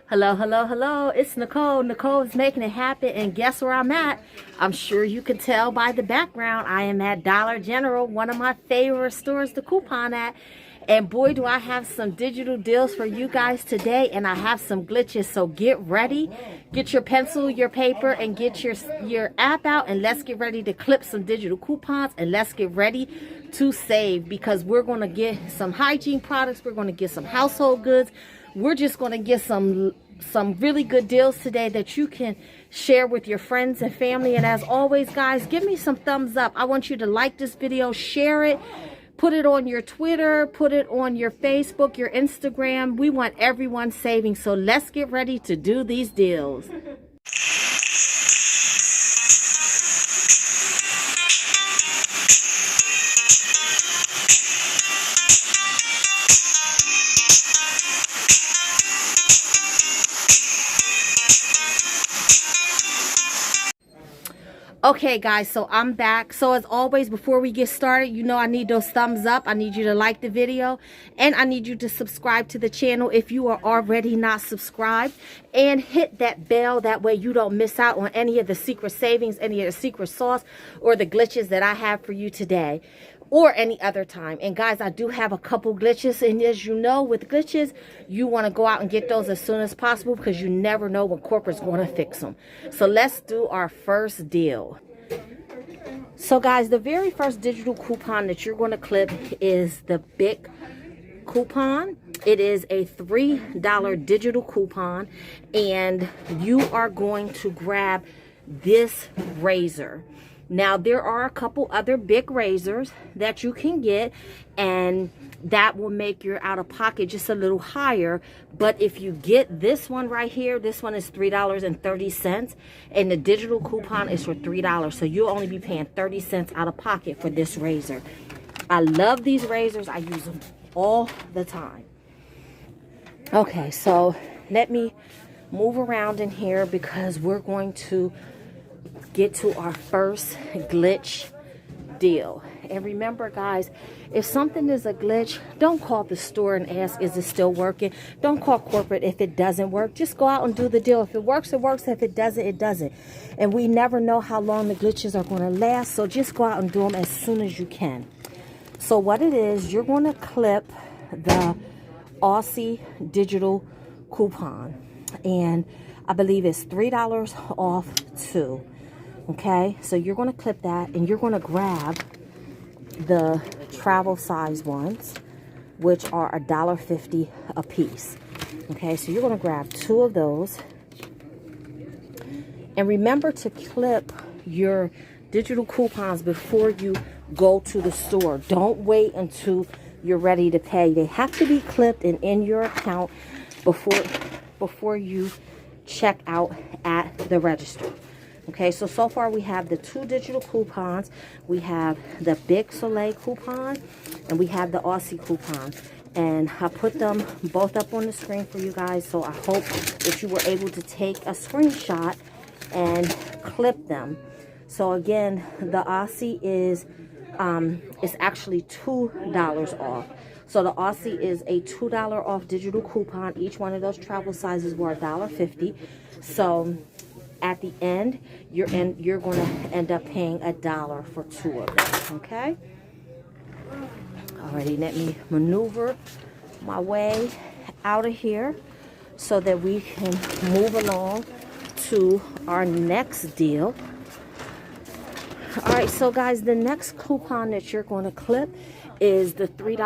Hello, hello, hello. It's Nicole. Nicole is making it happen. And guess where I'm at? I'm sure you can tell by the background. I am at Dollar General, one of my favorite stores to coupon at. And boy, do I have some digital deals for you guys today. And I have some glitches. So get ready. Get your pencil, your paper, and get your app out. And let's get ready to clip some digital coupons. And let's get ready to save. Because we're going to get some hygiene products. We're going to get some household goods. We're just going to get some really good deals today that you can share with your friends and family. And as always, guys, give me some thumbs up. I want you to like this video, share it, put it on your Twitter, put it on your Facebook, your Instagram. We want everyone saving. So let's get ready to do these deals. Okay guys, so I'm back. So as always, before we get started, you know I need those thumbs up. I need you to like the video, and I need you to subscribe to the channel if you are already not subscribed, and hit that bell. That way you don't miss out on any of the secret savings, any of the secret sauce, or the glitches that I have for you today or any other time. And guys, I do have a couple glitches, and as you know, with glitches, you want to go out and get those as soon as possible because you never know when corporate's going to fix them. So let's do our first deal. So guys, the very first digital coupon that you're going to clip is the Wick coupon. It is a $3 digital coupon, and you are going to grab this razor. Now, there are a couple other big razors that you can get, and that will make your out-of-pocket just a little higher. But if you get this one right here, this one is $3.30, and the digital coupon is for $3. So you'll only be paying 30 cents out of pocket for this razor. I love these razors. I use them all the time. Okay, so let me move around in here because we're going to get to our first glitch deal. And remember, guys, if something is a glitch, don't call the store and ask, is it still working? Don't call corporate if it doesn't work. Just go out and do the deal. If it works, it works. If it doesn't, it doesn't. And we never know how long the glitches are going to last, so just go out and do them as soon as you can. So what it is, you're going to clip the Aussie digital coupon, and I believe it's $3 off too. Okay, so you're going to clip that, and you're going to grab the travel size ones, which are $1.50 a piece. Okay, so you're going to grab 2 of those. And remember to clip your digital coupons before you go to the store. Don't wait until you're ready to pay. They have to be clipped and in your account before you check out at the register. Okay, so far we have the 2 digital coupons. We have the Big Soleil coupon, and we have the Aussie coupon. And I put them both up on the screen for you guys, so I hope that you were able to take a screenshot and clip them. So again, the Aussie is actually $2 off. So the Aussie is a $2 off digital coupon. Each one of those travel sizes were $1.50. So at the end, you're going to end up paying $1 for 2 of them. Okay. Alrighty, let me maneuver my way out of here so that we can move along to our next deal. All right, so guys, the next coupon that you're going to clip is the $3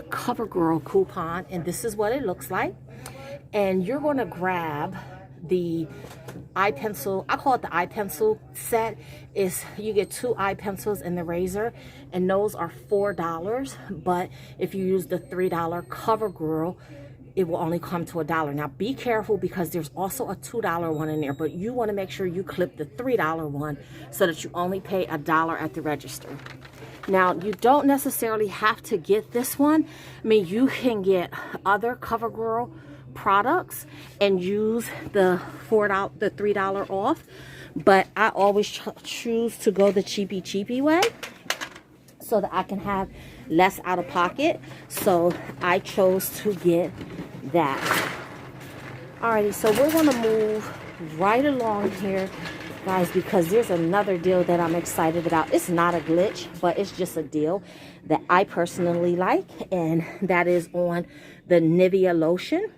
CoverGirl coupon, and this is what it looks like. And you're going to grab the eye pencil. I call it the eye pencil set. You get 2 eye pencils and the razor, and those are $4. But if you use the $3 CoverGirl, it will only come to $1. Now be careful, because there's also a $2 one in there, but you want to make sure you clip the $3 one so that you only pay $1 at the register. Now, you don't necessarily have to get this one. I mean, you can get other CoverGirl products and use the $3 off, but I always choose to go the cheapy way so that I can have less out of pocket. So I chose to get that. Alrighty, so we're going to move right along here, guys, because there's another deal that I'm excited about. It's not a glitch, but it's just a deal that I personally like, and that is on the Nivea lotion.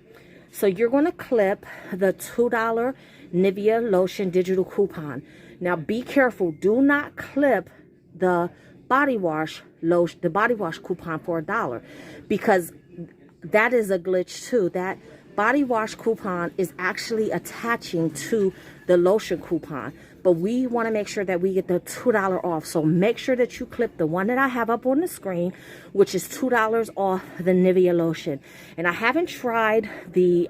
So you're going to clip the $2 Nivea lotion digital coupon. Now be careful, do not clip the body wash lotion, the body wash coupon for $1, because that is a glitch too. That body wash coupon is actually attaching to the lotion coupon, but we want to make sure that we get the $2 off. So make sure that you clip the one that I have up on the screen, which is $2 off the Nivea lotion. And I haven't tried the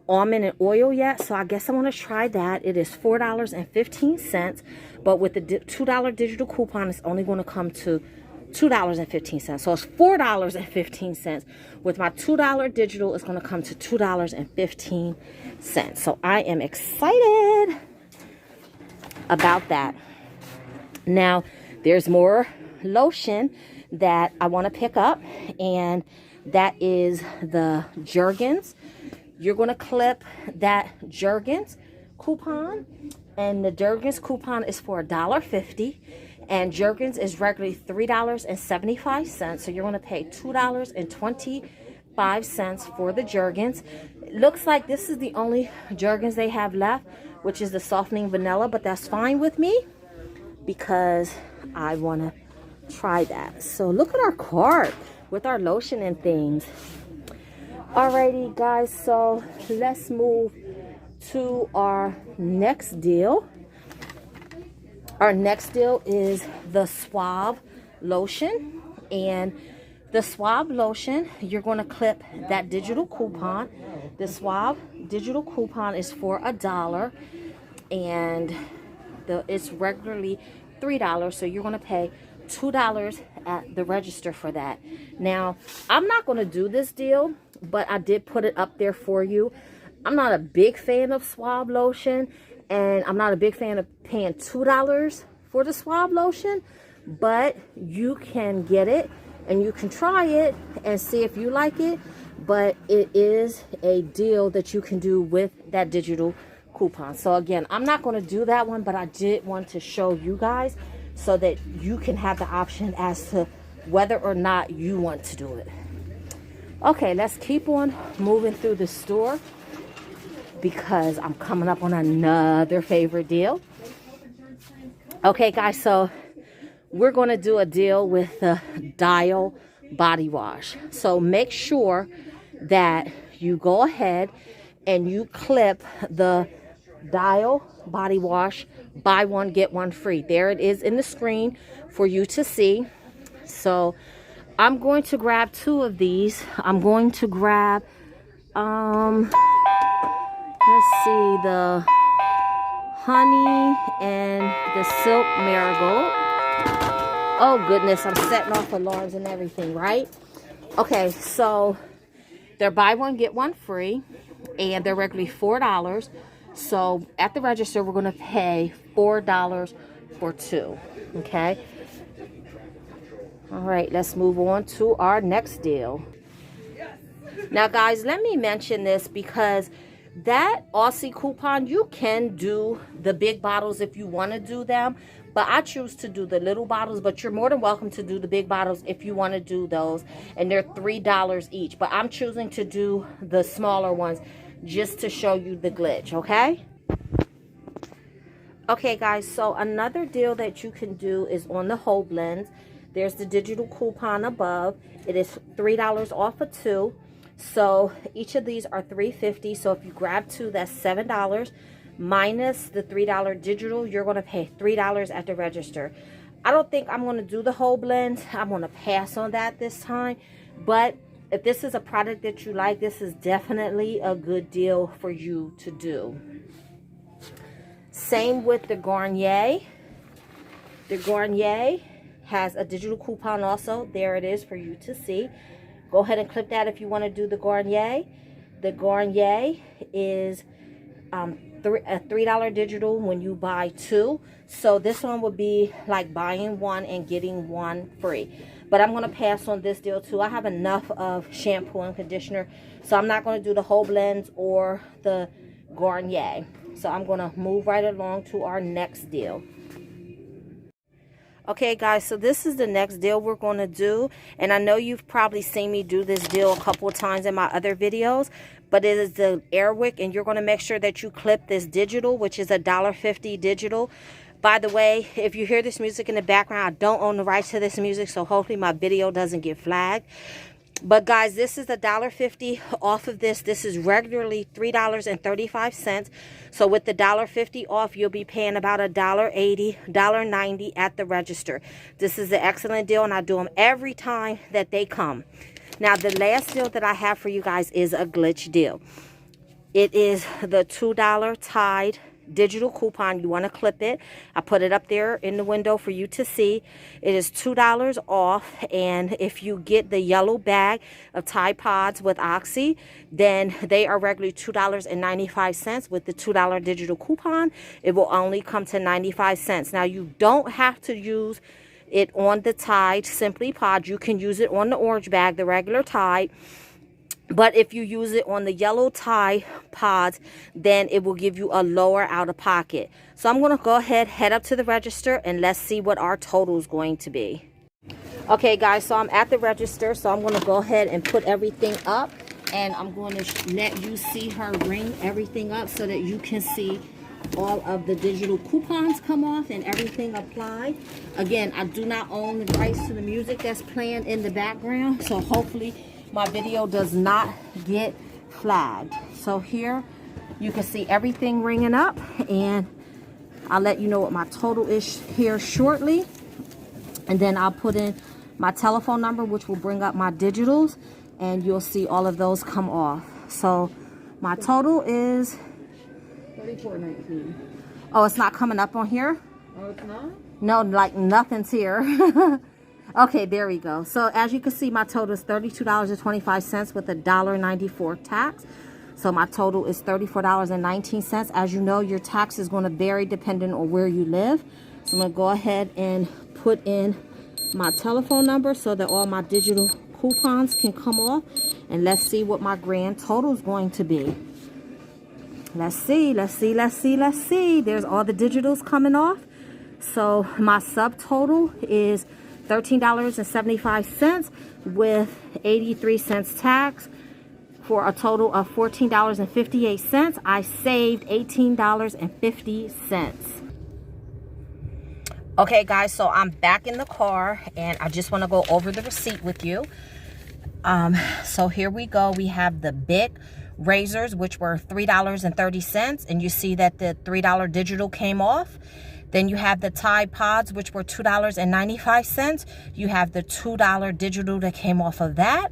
almond and oil yet, so I guess I'm going to try that. It is $4.15, but with the $2 digital coupon, it's only going to come to $2.15. So it's $4.15. With my $2 digital, it's going to come to $2.15. So I am excited about that. Now, there's more lotion that I want to pick up, and that is the Jergens. You're going to clip that Jergens coupon, and the Jergens coupon is for $1.50. And Jergens is regularly $3.75. So you're going to pay $2.25 for the Jergens. It looks like this is the only Jergens they have left, which is the softening vanilla, but that's fine with me because I want to try that. So look at our cart with our lotion and things. Alrighty, guys, so let's move to our next deal. Our next deal is the Suave lotion, and the Suave lotion, you're going to clip that digital coupon. The Suave digital coupon is for $1, and it's regularly $3, so you're going to pay $2 at the register for that. Now, I'm not going to do this deal, but I did put it up there for you. I'm not a big fan of Suave lotion, and I'm not a big fan of paying $2 for the Suave lotion, but you can get it and you can try it and see if you like it. But it is a deal that you can do with that digital coupon. So again, I'm not going to do that one, but I did want to show you guys so that you can have the option as to whether or not you want to do it. Okay, let's keep on moving through the store, because I'm coming up on another favorite deal. Okay, guys, so we're going to do a deal with the Dial body wash. So make sure that you go ahead and you clip the Dial body wash, buy one, get one free. There it is in the screen for you to see. So I'm going to grab 2 of these. I'm going to grab, let's see, the honey and the silk marigold. Oh goodness, I'm setting off alarms and everything, right? Okay, so they're buy one, get one free, and they're regularly $4. So at the register, we're going to pay $4 for 2, okay? All right, let's move on to our next deal. Now, guys, let me mention this, because that Aussie coupon, you can do the big bottles if you want to do them, but I choose to do the little bottles. But you're more than welcome to do the big bottles if you want to do those, and they're $3 each. But I'm choosing to do the smaller ones just to show you the glitch, okay? Okay, guys, so another deal that you can do is on the whole blends. There's the digital coupon above. It is $3 off of 2. So each of these are $3.50. So if you grab 2, that's $7 minus the $3 digital. You're going to pay $3 at the register. I don't think I'm going to do the whole blend. I'm going to pass on that this time. But if this is a product that you like, this is definitely a good deal for you to do. Same with the Garnier. The Garnier has a digital coupon also. There it is for you to see. Go ahead and clip that if you want to do the Garnier. The Garnier is a $3 digital when you buy 2. So this one would be like buying one and getting one free. But I'm going to pass on this deal too. I have enough of shampoo and conditioner, so I'm not going to do the whole blends or the Garnier. So I'm going to move right along to our next deal. Okay guys, so this is the next deal we're going to do, and I know you've probably seen me do this deal a couple of times in my other videos, but it is the airwick, and you're going to make sure that you clip this digital, which is $1.50 digital. By the way, if you hear this music in the background, I don't own the rights to this music, so hopefully my video doesn't get flagged. But guys, this is $1.50 off of this. This is regularly $3.35. So with the $1.50 off, you'll be paying about $1.80, $1.90 at the register. This is an excellent deal, and I do them every time that they come. Now, the last deal that I have for you guys is a glitch deal. It is the $2 Tide digital coupon. You want to clip it. I put it up there in the window for you to see. It is $2 off, and if you get the yellow bag of Tide Pods with Aussie, then they are regularly $2.95. With the $2 digital coupon, it will only come to 95 cents. Now, you don't have to use it on the Tide Simply Pod. You can use it on the orange bag, the regular Tide. But if you use it on the yellow Tide Pods, then it will give you a lower out-of-pocket. So I'm going to go ahead, head up to the register, and let's see what our total is going to be. Okay, guys, so I'm at the register, so I'm going to go ahead and put everything up. And I'm going to let you see her ring everything up so that you can see all of the digital coupons come off and everything applied. Again, I do not own the rights to the music that's playing in the background, so hopefully my video does not get flagged. So here you can see everything ringing up, and I'll let you know what my total is here shortly. And then I'll put in my telephone number, which will bring up my digitals, and you'll see all of those come off. So my total is $34.19. Oh, it's not coming up on here? Oh, it's not? No, like nothing's here. Okay, there we go. So as you can see, my total is $32.25 with $1.94 tax. So my total is $34.19. As you know, your tax is going to vary depending on where you live. So I'm going to go ahead and put in my telephone number so that all my digital coupons can come off. And let's see what my grand total is going to be. Let's see, let's see, let's see, let's see. There's all the digitals coming off. So my subtotal is $13.75 with 83 cents tax for a total of $14.58. I saved $18.50. Okay, guys, so I'm back in the car, and I just want to go over the receipt with you. So here we go. We have the Wick razors, which were $3.30, and you see that the $3 digital came off. Then you have the Tide Pods, which were $2.95. You have the $2 digital that came off of that.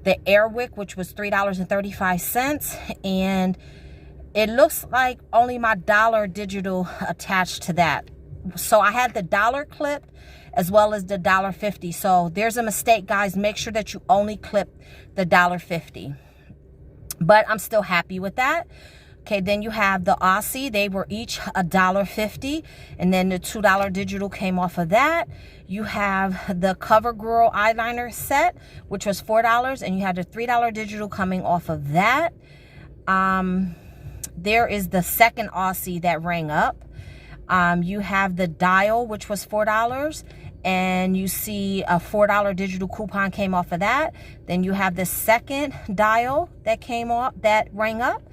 The airwick, which was $3.35. And it looks like only my dollar digital attached to that. So I had the dollar clip as well as the $1.50. So there's a mistake, guys. Make sure that you only clip the $1.50. But I'm still happy with that. Okay, then you have the Aussie. They were each $1.50, and then the $2 digital came off of that. You have the CoverGirl eyeliner set, which was $4, and you had the $3 digital coming off of that. There is the second Aussie that rang up. You have the dial, which was $4, and you see a $4 digital coupon came off of that. Then you have the second dial that came off, that rang up.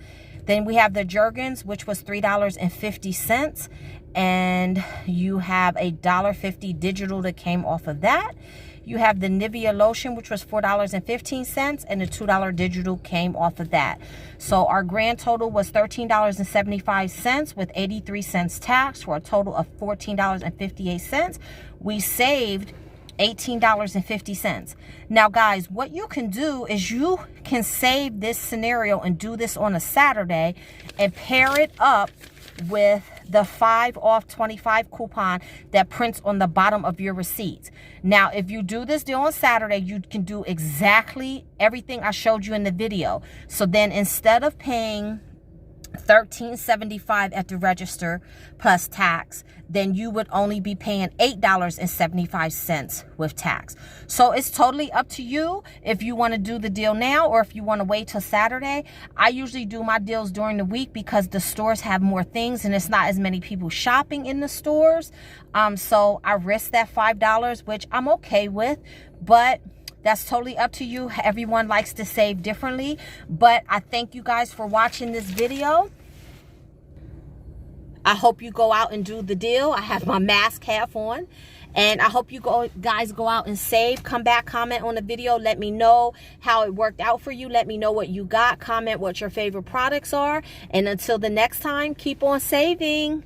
Then we have the Jergens, which was $3.50, and you have a $1.50 digital that came off of that. You have the Nivea lotion, which was $4.15, and the $2 digital came off of that. So our grand total was $13.75 with 83 cents tax for a total of $14.58. We saved $18.50. Now, guys, what you can do is you can save this scenario and do this on a Saturday and pair it up with the 5 off 25 coupon that prints on the bottom of your receipts. Now, if you do this deal on Saturday, you can do exactly everything I showed you in the video. So then instead of paying $13.75 at the register plus tax, then you would only be paying $8.75 with tax. So it's totally up to you if you want to do the deal now or if you want to wait till Saturday. I usually do my deals during the week because the stores have more things and it's not as many people shopping in the stores. So I risk that $5, which I'm okay with, but that's totally up to you. Everyone likes to save differently, but I thank you guys for watching this video. I hope you go out and do the deal. I have my mask half on, and I hope you guys go out and save. Come back, comment on the video. Let me know how it worked out for you. Let me know what you got. Comment what your favorite products are. And until the next time, keep on saving.